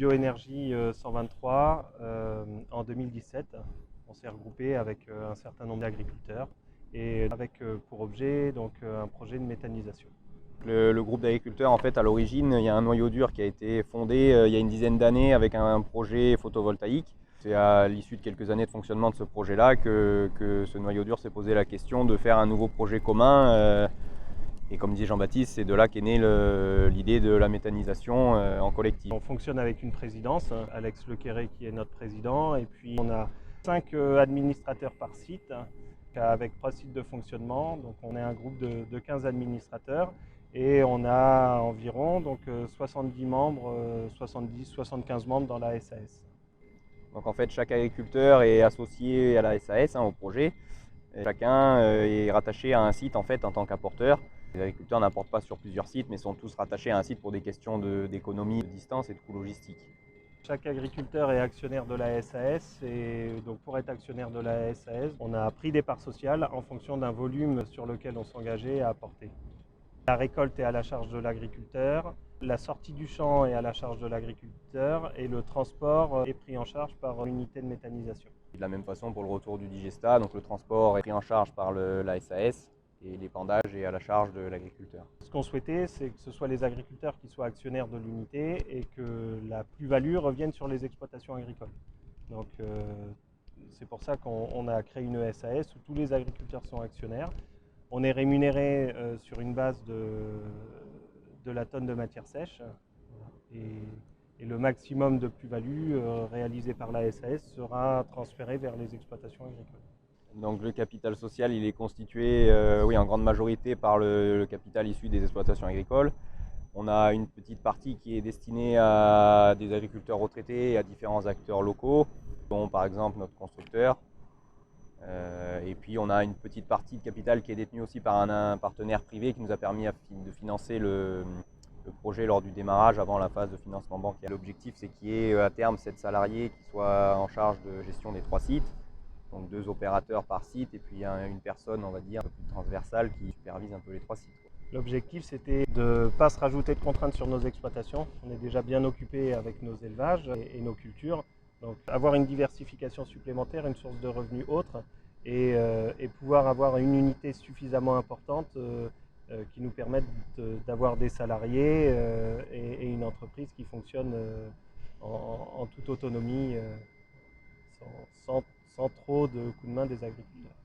Bioénergie 123 en 2017. On s'est regroupé avec un certain nombre d'agriculteurs et avec pour objet donc, un projet de méthanisation. Le groupe d'agriculteurs, en fait, à l'origine, il y a un noyau dur qui a été fondé il y a une dizaine d'années avec un projet photovoltaïque. C'est à l'issue de quelques années de fonctionnement de ce projet-là que ce noyau dur s'est posé la question de faire un nouveau projet commun. Et comme disait Jean-Baptiste, c'est de là qu'est née l'idée de la méthanisation en collectif. On fonctionne avec une présidence, Alex Lequéré qui est notre président, et puis on a 5 administrateurs par site, avec 3 sites de fonctionnement. Donc on est un groupe de 15 administrateurs et on a environ donc, 70 membres, 70-75 membres dans la SAS. Donc en fait, chaque agriculteur est associé à la SAS, au projet. Et chacun est rattaché à un site en fait en tant qu'apporteur. Les agriculteurs n'apportent pas sur plusieurs sites, mais sont tous rattachés à un site pour des questions d'économie de distance et de coût logistique. Chaque agriculteur est actionnaire de la SAS et donc pour être actionnaire de la SAS, on a pris des parts sociales en fonction d'un volume sur lequel on s'engageait à apporter. La récolte est à la charge de l'agriculteur, la sortie du champ est à la charge de l'agriculteur et le transport est pris en charge par l'unité de méthanisation. De la même façon pour le retour du digestat, donc le transport est pris en charge par la SAS et l'épandage est à la charge de l'agriculteur. Ce qu'on souhaitait, c'est que ce soit les agriculteurs qui soient actionnaires de l'unité et que la plus-value revienne sur les exploitations agricoles. Donc c'est pour ça qu'on a créé une SAS où tous les agriculteurs sont actionnaires. On est rémunéré sur une base de la tonne de matière sèche et le maximum de plus-value réalisé par la SAS sera transféré vers les exploitations agricoles. Donc le capital social, il est constitué en grande majorité par le capital issu des exploitations agricoles. On a une petite partie qui est destinée à des agriculteurs retraités et à différents acteurs locaux, dont par exemple notre constructeur. Et puis on a une petite partie de capital qui est détenue aussi par un partenaire privé qui nous a permis de financer le projet lors du démarrage avant la phase de financement bancaire. L'objectif, c'est qu'il y ait à terme 7 salariés qui soient en charge de gestion des 3 sites. Donc 2 opérateurs par site et puis une personne, on va dire, un peu plus transversale qui supervise un peu les 3 sites. L'objectif, c'était de ne pas se rajouter de contraintes sur nos exploitations. On est déjà bien occupé avec nos élevages et nos cultures. Donc avoir une diversification supplémentaire, une source de revenus autre et pouvoir avoir une unité suffisamment importante qui nous permette d'avoir des salariés et une entreprise qui fonctionne en toute autonomie sans trop de coups de main des agriculteurs.